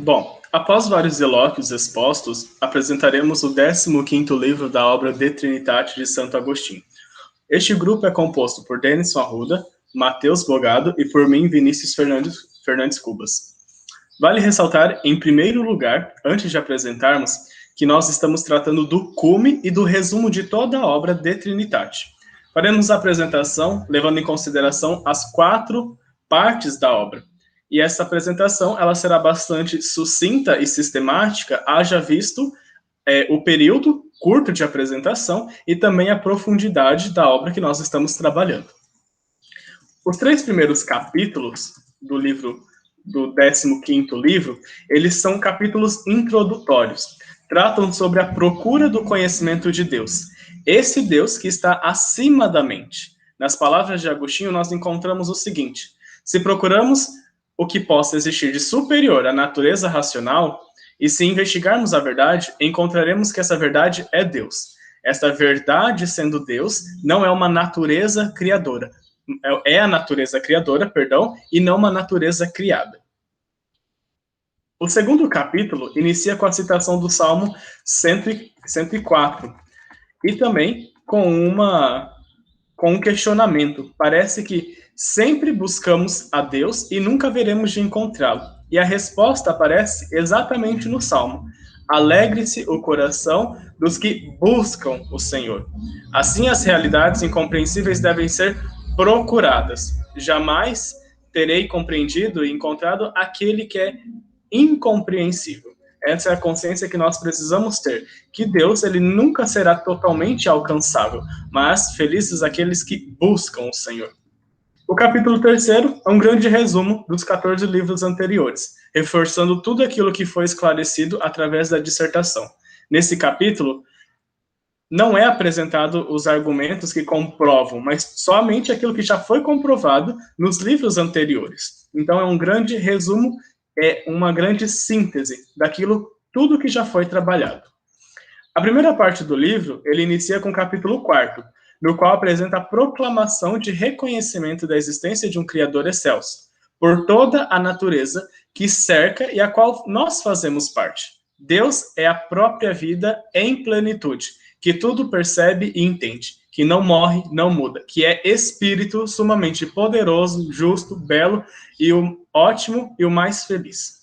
Bom, após vários eloquios expostos, apresentaremos o 15º livro da obra De Trinitate de Santo Agostinho. Este grupo é composto por Denison Arruda, Matheus Bogado e por mim, Vinícius Fernandes Cubas. Vale ressaltar, em primeiro lugar, antes de apresentarmos, que nós estamos tratando do cume e do resumo de toda a obra De Trinitate. Faremos a apresentação levando em consideração as 4 partes da obra. E essa apresentação ela será bastante sucinta e sistemática, haja visto o período curto de apresentação e também a profundidade da obra que nós estamos trabalhando. Os 3 primeiros capítulos do livro, do 15º livro, eles são capítulos introdutórios. Tratam sobre a procura do conhecimento de Deus. Esse Deus que está acima da mente. Nas palavras de Agostinho, nós encontramos o seguinte: se procuramos o que possa existir de superior à natureza racional, e se investigarmos a verdade, encontraremos que essa verdade é Deus. Essa verdade, sendo Deus, não é uma natureza criadora. É a natureza criadora, e não uma natureza criada. O segundo capítulo inicia com a citação do Salmo 104, e também com um questionamento. Parece que sempre buscamos a Deus e nunca veremos de encontrá-lo. E a resposta aparece exatamente no Salmo. Alegre-se o coração dos que buscam o Senhor. Assim, as realidades incompreensíveis devem ser procuradas. Jamais terei compreendido e encontrado aquele que é incompreensível. Essa é a consciência que nós precisamos ter, que Deus ele nunca será totalmente alcançável, mas felizes aqueles que buscam o Senhor. O capítulo 3º é um grande resumo dos 14 livros anteriores, reforçando tudo aquilo que foi esclarecido através da dissertação. Nesse capítulo, não é apresentado os argumentos que comprovam, mas somente aquilo que já foi comprovado nos livros anteriores. Então é um grande resumo, é uma grande síntese daquilo tudo que já foi trabalhado. A primeira parte do livro, ele inicia com o capítulo 4º, no qual apresenta a proclamação de reconhecimento da existência de um Criador excelso, por toda a natureza que cerca e a qual nós fazemos parte. Deus é a própria vida em plenitude, que tudo percebe e entende, que não morre, não muda, que é espírito sumamente poderoso, justo, belo e o ótimo e o mais feliz.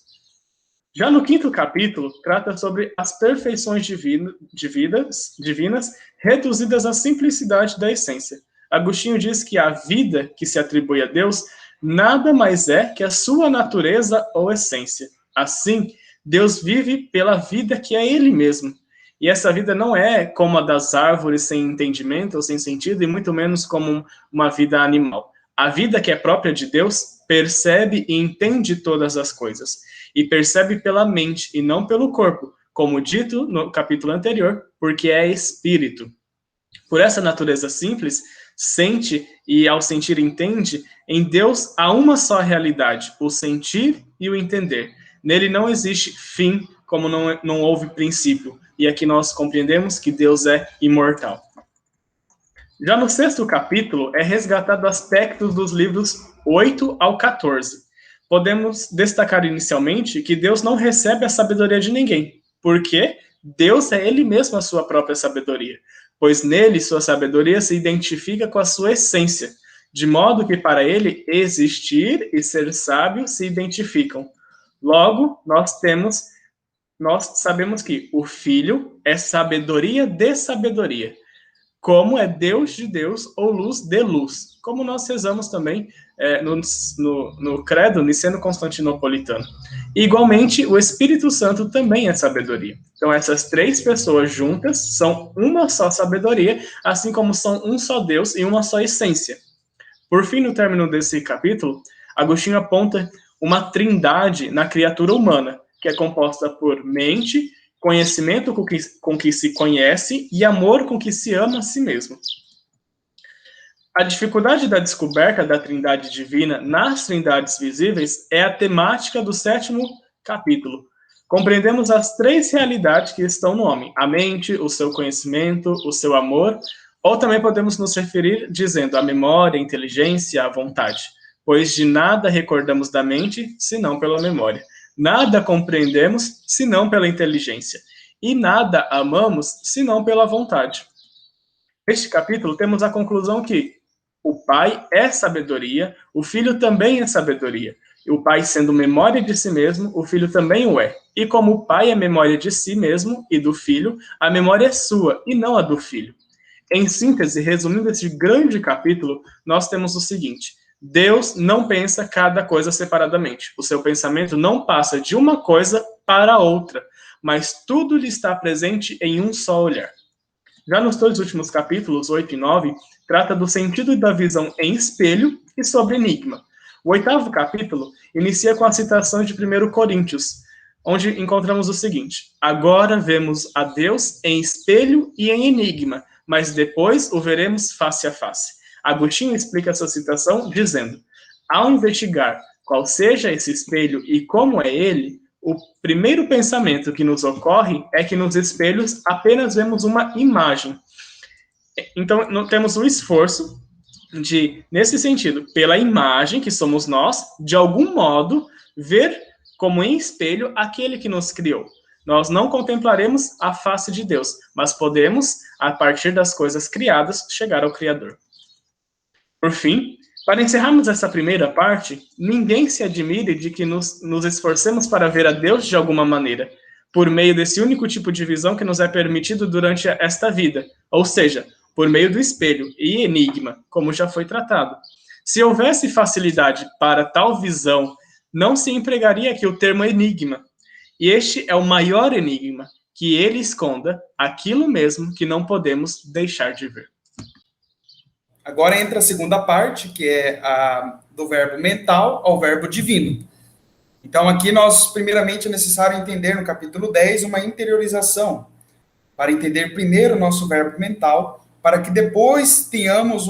Já no 5º capítulo, trata sobre as perfeições divinas reduzidas à simplicidade da essência. Agostinho diz que a vida que se atribui a Deus nada mais é que a sua natureza ou essência. Assim, Deus vive pela vida que é Ele mesmo. E essa vida não é como a das árvores sem entendimento ou sem sentido, e muito menos como uma vida animal. A vida que é própria de Deus percebe e entende todas as coisas. E percebe pela mente e não pelo corpo, como dito no capítulo anterior, porque é espírito. Por essa natureza simples, sente e ao sentir entende, em Deus há uma só realidade, o sentir e o entender. Nele não existe fim, como não houve princípio. E aqui nós compreendemos que Deus é imortal. Já no 6º capítulo, é resgatado aspectos dos livros 8 ao 14. Podemos destacar inicialmente que Deus não recebe a sabedoria de ninguém, porque Deus é Ele mesmo a sua própria sabedoria, pois nele sua sabedoria se identifica com a sua essência, de modo que para Ele existir e ser sábio se identificam. Logo, nós sabemos que o Filho é sabedoria de sabedoria, como é Deus de Deus ou luz de luz, como nós rezamos também no credo niceno-constantinopolitano. Igualmente, o Espírito Santo também é sabedoria. Então, essas 3 pessoas juntas são uma só sabedoria, assim como são um só Deus e uma só essência. Por fim, no término desse capítulo, Agostinho aponta uma trindade na criatura humana, que é composta por mente, conhecimento com que se conhece e amor com que se ama a si mesmo. A dificuldade da descoberta da trindade divina nas trindades visíveis é a temática do 7º capítulo. Compreendemos as 3 realidades que estão no homem: a mente, o seu conhecimento, o seu amor, ou também podemos nos referir dizendo a memória, a inteligência, a vontade, pois de nada recordamos da mente, senão pela memória. Nada compreendemos senão pela inteligência, e nada amamos senão pela vontade. Neste capítulo temos a conclusão que o Pai é sabedoria, o Filho também é sabedoria. E o Pai sendo memória de si mesmo, o Filho também o é. E como o Pai é memória de si mesmo e do Filho, a memória é sua e não a do Filho. Em síntese, resumindo esse grande capítulo, nós temos o seguinte: Deus não pensa cada coisa separadamente. O seu pensamento não passa de uma coisa para outra, mas tudo lhe está presente em um só olhar. Já nos dois últimos capítulos, 8 e 9, trata do sentido da visão em espelho e sobre enigma. O oitavo capítulo inicia com a citação de 1 Coríntios, onde encontramos o seguinte: agora vemos a Deus em espelho e em enigma, mas depois o veremos face a face. Agostinho explica essa citação dizendo: ao investigar qual seja esse espelho e como é ele, o primeiro pensamento que nos ocorre é que nos espelhos apenas vemos uma imagem. Então, não temos o esforço de, nesse sentido, pela imagem que somos nós, de algum modo, ver como em espelho aquele que nos criou. Nós não contemplaremos a face de Deus, mas podemos, a partir das coisas criadas, chegar ao Criador. Por fim, para encerrarmos essa primeira parte, ninguém se admire de que nos esforcemos para ver a Deus de alguma maneira, por meio desse único tipo de visão que nos é permitido durante esta vida, ou seja, por meio do espelho e enigma, como já foi tratado. Se houvesse facilidade para tal visão, não se empregaria aqui o termo enigma. E este é o maior enigma, que ele esconda aquilo mesmo que não podemos deixar de ver. Agora entra a segunda parte, que é a do verbo mental ao verbo divino. Então, aqui nós, primeiramente, é necessário entender no capítulo 10 uma interiorização, para entender primeiro o nosso verbo mental, para que depois tenhamos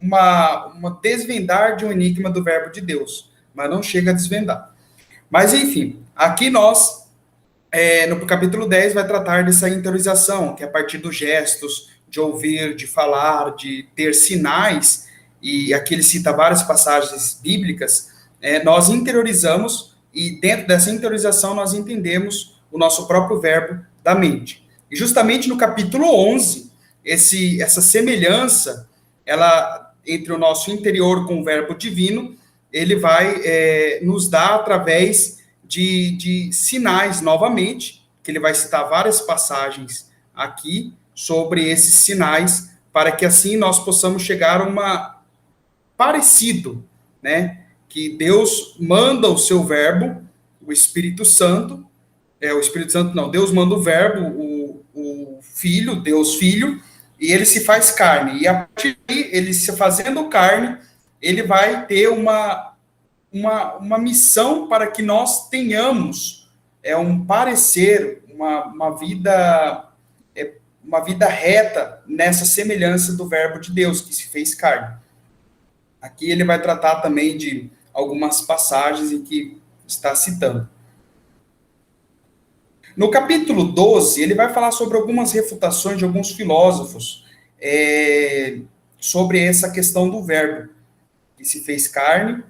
uma desvendar de um enigma do verbo de Deus, mas não chega a desvendar. Mas, enfim, aqui nós, no capítulo 10, vai tratar dessa interiorização, que é a partir dos gestos, de ouvir, de falar, de ter sinais, e aqui ele cita várias passagens bíblicas, nós interiorizamos, e dentro dessa interiorização nós entendemos o nosso próprio verbo da mente. E justamente no capítulo 11, essa semelhança, ela, entre o nosso interior com o verbo divino, ele vai nos dar através de sinais, novamente, que ele vai citar várias passagens aqui, sobre esses sinais, para que assim nós possamos chegar a uma parecido, né? Que Deus manda o seu verbo, o Espírito Santo, Deus manda o verbo, o Filho, Deus Filho, e ele se faz carne. E a partir daí, ele se fazendo carne, ele vai ter uma missão para que nós tenhamos um parecer, uma vida reta nessa semelhança do verbo de Deus, que se fez carne. Aqui ele vai tratar também de algumas passagens em que está citando. No capítulo 12, ele vai falar sobre algumas refutações de alguns filósofos sobre essa questão do verbo, que se fez carne,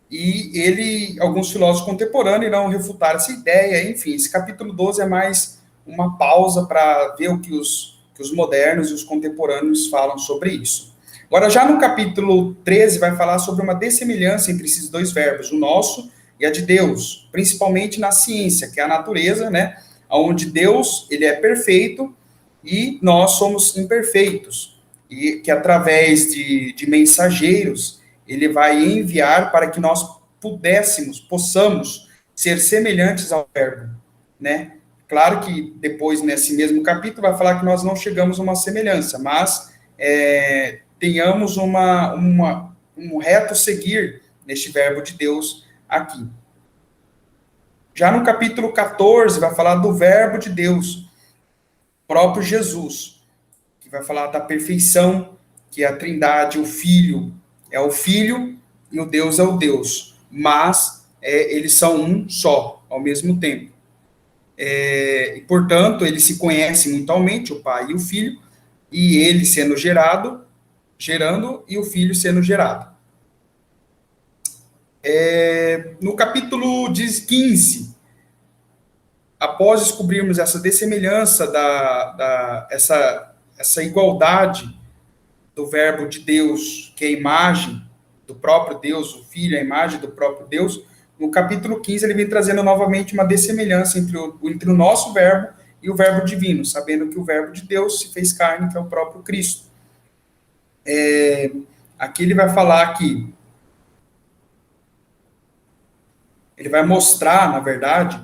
e alguns filósofos contemporâneos irão refutar essa ideia. Enfim, esse capítulo 12 é mais uma pausa para ver o que os modernos e os contemporâneos falam sobre isso. Agora, já no capítulo 13, vai falar sobre uma dessemelhança entre esses dois verbos, o nosso e a de Deus, principalmente na ciência, que é a natureza, né? Onde Deus, ele é perfeito e nós somos imperfeitos. E que através de mensageiros, ele vai enviar para que nós possamos ser semelhantes ao verbo, né? Claro que depois, nesse mesmo capítulo, vai falar que nós não chegamos a uma semelhança, mas tenhamos um reto seguir neste verbo de Deus aqui. Já no capítulo 14, vai falar do verbo de Deus, próprio Jesus, que vai falar da perfeição, que é a Trindade, o Filho é o Filho e o Deus é o Deus, mas eles são um só, ao mesmo tempo. E, portanto, eles se conhecem mutuamente, o Pai e o Filho, e ele sendo gerando, e o Filho sendo gerado. No capítulo 15, após descobrirmos essa dessemelhança, essa igualdade do verbo de Deus, que é a imagem do próprio Deus, o Filho, a imagem do próprio Deus, no capítulo 15 ele vem trazendo novamente uma dessemelhança entre o nosso verbo e o verbo divino, sabendo que o verbo de Deus se fez carne, que é o próprio Cristo. Aqui ele vai falar que ele vai mostrar, na verdade,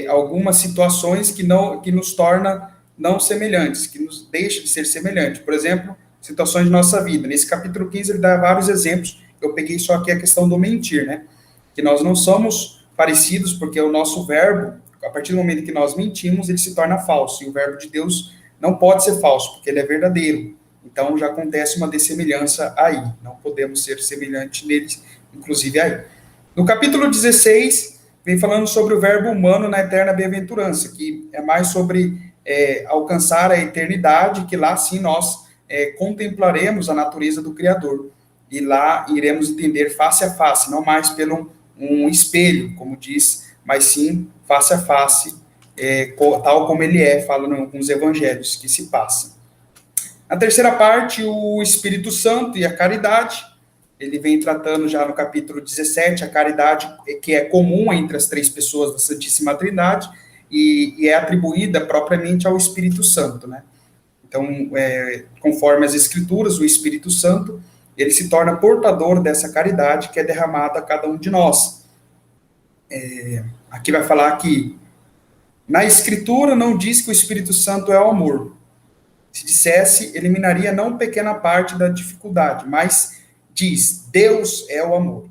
algumas situações que nos torna não semelhantes, que nos deixa de ser semelhante. Por exemplo, situações de nossa vida. Nesse capítulo 15 ele dá vários exemplos. Eu peguei só aqui a questão do mentir, né? Que nós não somos parecidos porque o nosso verbo, a partir do momento que nós mentimos, ele se torna falso. E o verbo de Deus não pode ser falso, porque ele é verdadeiro. Então já acontece uma dessemelhança aí. Não podemos ser semelhantes neles, inclusive aí. No capítulo 16, vem falando sobre o verbo humano na eterna bem-aventurança, que é mais sobre alcançar a eternidade, que lá sim nós contemplaremos a natureza do Criador. E lá iremos entender face a face, não mais pelo um espelho, como diz, mas sim face a face, tal como ele fala em alguns evangelhos que se passa. Na terceira parte, o Espírito Santo e a caridade. Ele vem tratando já no capítulo 17 a caridade que é comum entre as três pessoas da Santíssima Trindade e é atribuída propriamente ao Espírito Santo, né? Então, conforme as Escrituras, o Espírito Santo, ele se torna portador dessa caridade que é derramada a cada um de nós. Aqui vai falar que na Escritura não diz que o Espírito Santo é o amor. Se dissesse, eliminaria não pequena parte da dificuldade, mas diz, Deus é o amor.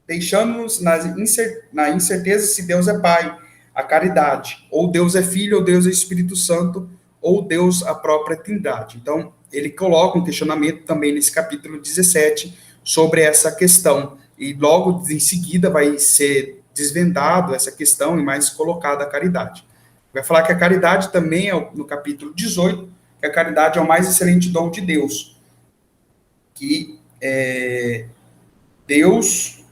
Deixando-nos na incerteza se Deus é Pai, a caridade, ou Deus é Filho, ou Deus é Espírito Santo, ou Deus a própria Trindade. Então, ele coloca um questionamento também nesse capítulo 17 sobre essa questão. E logo em seguida vai ser desvendado essa questão e mais colocada a caridade. Vai falar que a caridade também é no capítulo 18, que a caridade é o mais excelente dom de Deus. Que Deus,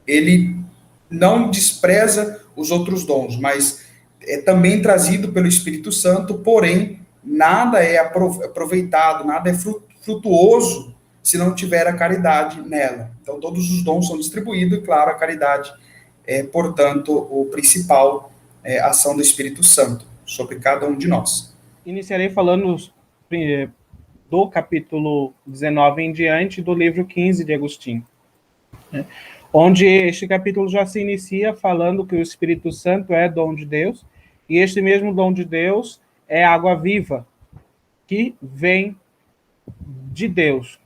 ele não despreza os outros dons, mas é também trazido pelo Espírito Santo, porém, nada é aproveitado, nada é frutuoso se não tiver a caridade nela. Então, todos os dons são distribuídos, e, claro, a caridade é, portanto, o principal ação do Espírito Santo sobre cada um de nós. Iniciarei falando do capítulo 19 em diante do livro 15 de Agostinho, né? Onde este capítulo já se inicia falando que o Espírito Santo é dom de Deus, e este mesmo dom de Deus é água viva, que vem de Deus,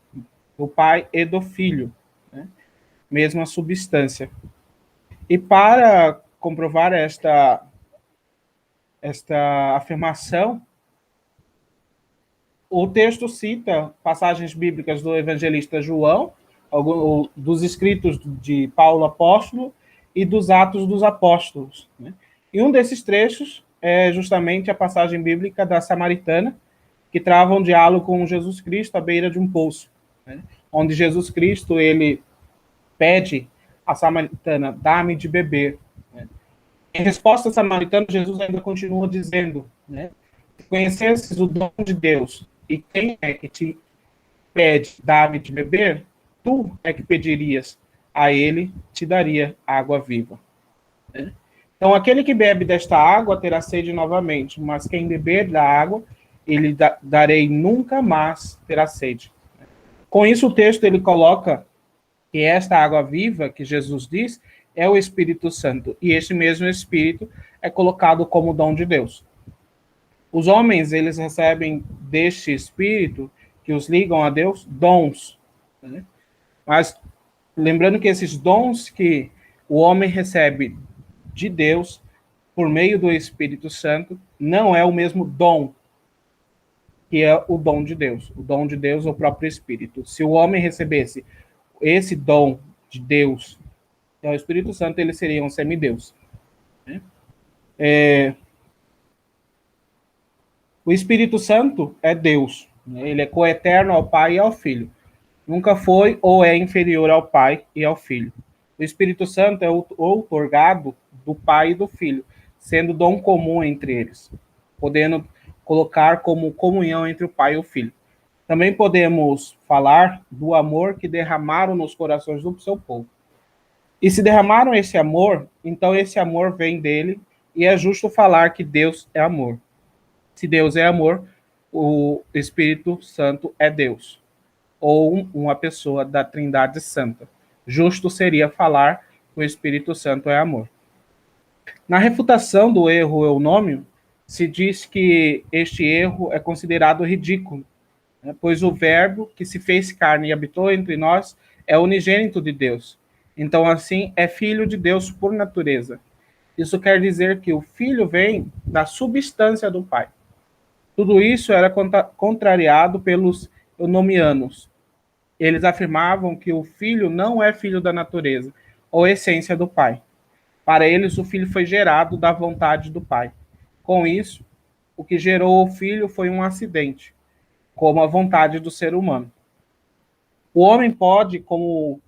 do Pai e do Filho, né? Mesma substância. E para comprovar esta afirmação, o texto cita passagens bíblicas do evangelista João, dos escritos de Paulo Apóstolo e dos Atos dos Apóstolos, né? E um desses trechos é justamente a passagem bíblica da Samaritana, que trava um diálogo com Jesus Cristo à beira de um poço, né? Onde Jesus Cristo ele pede à Samaritana, dá-me de beber, né? Em resposta à Samaritana, Jesus ainda continua dizendo, né? Se conhecesses o dom de Deus e quem é que te pede, dá-me de beber, tu é que pedirias a ele, te daria água viva, né? Então, aquele que bebe desta água terá sede novamente, mas quem beber da água, ele darei nunca mais terá sede. Com isso, o texto ele coloca que esta água viva que Jesus diz é o Espírito Santo, e este mesmo Espírito é colocado como dom de Deus. Os homens, eles recebem deste Espírito que os ligam a Deus, dons, né? Mas lembrando que esses dons que o homem recebe de Deus por meio do Espírito Santo não é o mesmo dom que é o dom de Deus. O dom de Deus é o próprio Espírito. Se o homem recebesse esse dom de Deus, é o Espírito Santo, ele seria um semideus, né? O Espírito Santo é Deus, né? Ele é coeterno ao Pai e ao Filho. Nunca foi ou é inferior ao Pai e ao Filho. O Espírito Santo é outorgado do Pai e do Filho, sendo dom comum entre eles, podendo colocar como comunhão entre o Pai e o Filho. Também podemos falar do amor que derramaram nos corações do seu povo. E se derramaram esse amor, então esse amor vem dele, e é justo falar que Deus é amor. Se Deus é amor, o Espírito Santo é Deus, ou uma pessoa da Trindade Santa. Justo seria falar que o Espírito Santo é amor. Na refutação do erro eunômio, se diz que este erro é considerado ridículo, né, pois o Verbo que se fez carne e habitou entre nós é unigênito de Deus. Então, assim, é filho de Deus por natureza. Isso quer dizer que o filho vem da substância do Pai. Tudo isso era contrariado pelos eunomianos. Eles afirmavam que o filho não é filho da natureza, ou essência do Pai. Para eles, o filho foi gerado da vontade do Pai. Com isso, o que gerou o filho foi um acidente, como a vontade do ser humano. O homem pode, como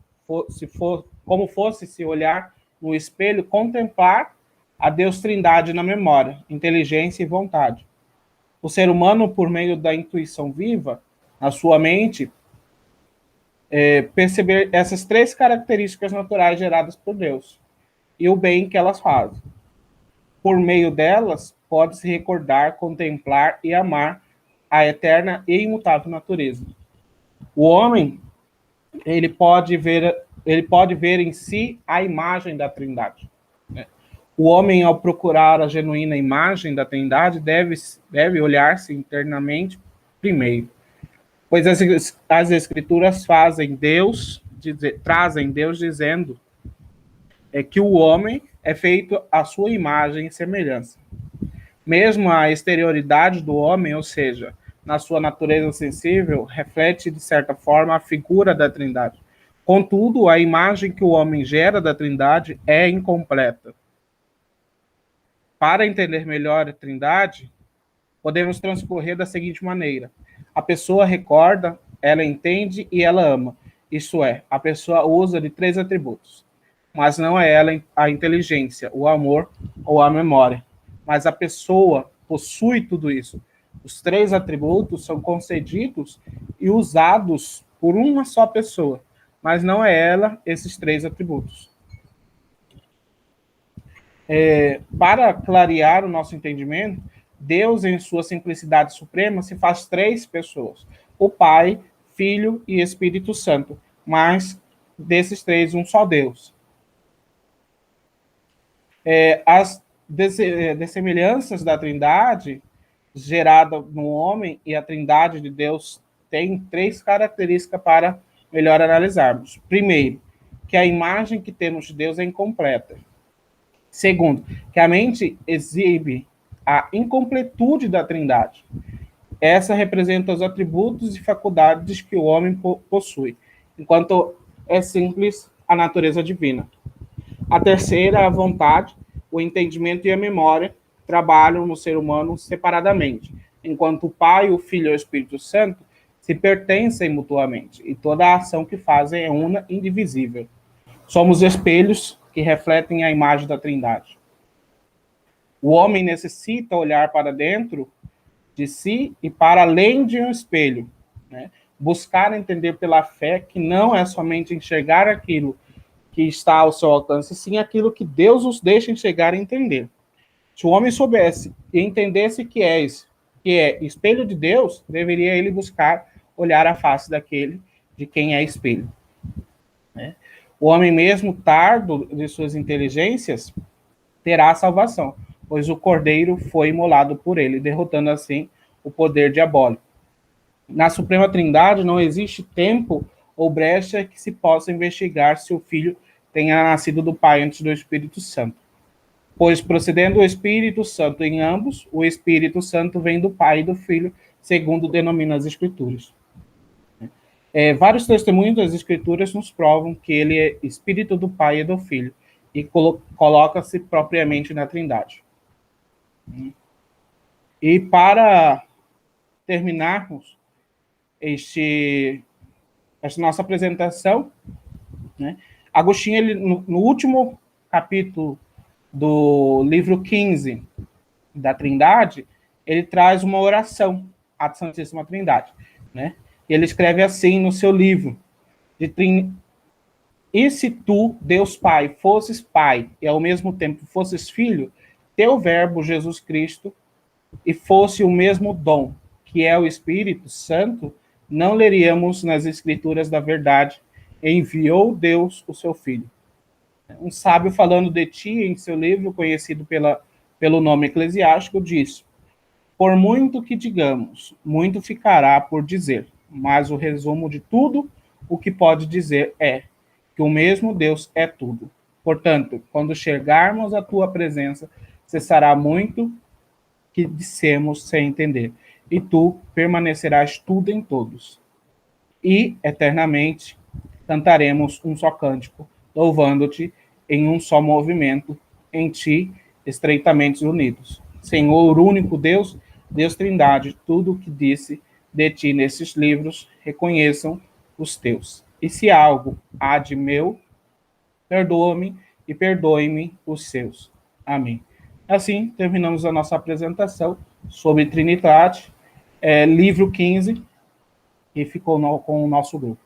fosse se olhar no espelho, contemplar a Deus Trindade na memória, inteligência e vontade. O ser humano, por meio da intuição viva, na sua mente, perceber essas três características naturais geradas por Deus e o bem que elas fazem. Por meio delas, pode-se recordar, contemplar e amar a eterna e imutável natureza. O homem, ele pode ver em si a imagem da Trindade. O homem, ao procurar a genuína imagem da Trindade, deve olhar-se internamente primeiro, pois as Escrituras trazem Deus dizendo que o homem é feito à sua imagem e semelhança. Mesmo a exterioridade do homem, ou seja, na sua natureza sensível, reflete, de certa forma, a figura da Trindade. Contudo, a imagem que o homem gera da Trindade é incompleta. Para entender melhor a Trindade, podemos transcorrer da seguinte maneira: a pessoa recorda, ela entende e ela ama. Isto é, a pessoa usa de três atributos, mas não é ela a inteligência, o amor ou a memória. Mas a pessoa possui tudo isso. Os três atributos são concedidos e usados por uma só pessoa, mas não é ela esses três atributos. Para clarear o nosso entendimento, Deus, em sua simplicidade suprema, se faz três pessoas: o Pai, Filho e Espírito Santo, mas desses três, um só Deus. As dessemelhanças da Trindade gerada no homem e a Trindade de Deus têm três características para melhor analisarmos. Primeiro, que a imagem que temos de Deus é incompleta. Segundo, que a mente exibe a incompletude da Trindade. Essa representa os atributos e faculdades que o homem possui, enquanto é simples a natureza divina. A terceira, a vontade, o entendimento e a memória trabalham no ser humano separadamente, enquanto o Pai, o Filho e o Espírito Santo se pertencem mutuamente, e toda a ação que fazem é una e indivisível. Somos espelhos que refletem a imagem da Trindade. O homem necessita olhar para dentro de si e para além de um espelho, né? Buscar entender pela fé que não é somente enxergar aquilo que está ao seu alcance, sim aquilo que Deus nos deixa enxergar e entender. Se o homem soubesse e entendesse que é espelho de Deus, deveria ele buscar olhar a face daquele de quem é espelho. Né? O homem mesmo, tardo de suas inteligências, terá a salvação, pois o Cordeiro foi imolado por ele, derrotando assim o poder diabólico. Na Suprema Trindade não existe tempo ou brecha que se possa investigar se o Filho tenha nascido do Pai antes do Espírito Santo. Pois, procedendo o Espírito Santo em ambos, o Espírito Santo vem do Pai e do Filho, segundo denominam as Escrituras. Vários testemunhos das Escrituras nos provam que ele é Espírito do Pai e do Filho, e coloca-se propriamente na Trindade. E para terminarmos esta nossa apresentação, né, Agostinho, ele, no último capítulo do livro 15 da Trindade, ele traz uma oração à Santíssima Trindade, né? Ele escreve assim no seu livro, e se tu, Deus Pai, fosses Pai e ao mesmo tempo fosses Filho, teu verbo Jesus Cristo, e fosse o mesmo dom, que é o Espírito Santo, não leríamos nas Escrituras da verdade, enviou Deus o seu Filho. Um sábio falando de ti em seu livro, conhecido pelo nome eclesiástico, diz: por muito que digamos, muito ficará por dizer, mas o resumo de tudo o que pode dizer é que o mesmo Deus é tudo. Portanto, quando chegarmos à tua presença, cessará muito que dissemos sem entender, e tu permanecerás tudo em todos. E, eternamente, cantaremos um só cântico, louvando-te em um só movimento, em ti, estreitamente unidos. Senhor, único Deus, Deus Trindade, tudo o que disse de ti nesses livros, reconheçam os teus. E se algo há de meu, perdoa-me e perdoe-me os seus. Amém. Assim, terminamos a nossa apresentação sobre Trindade, livro 15, e ficou com o nosso grupo.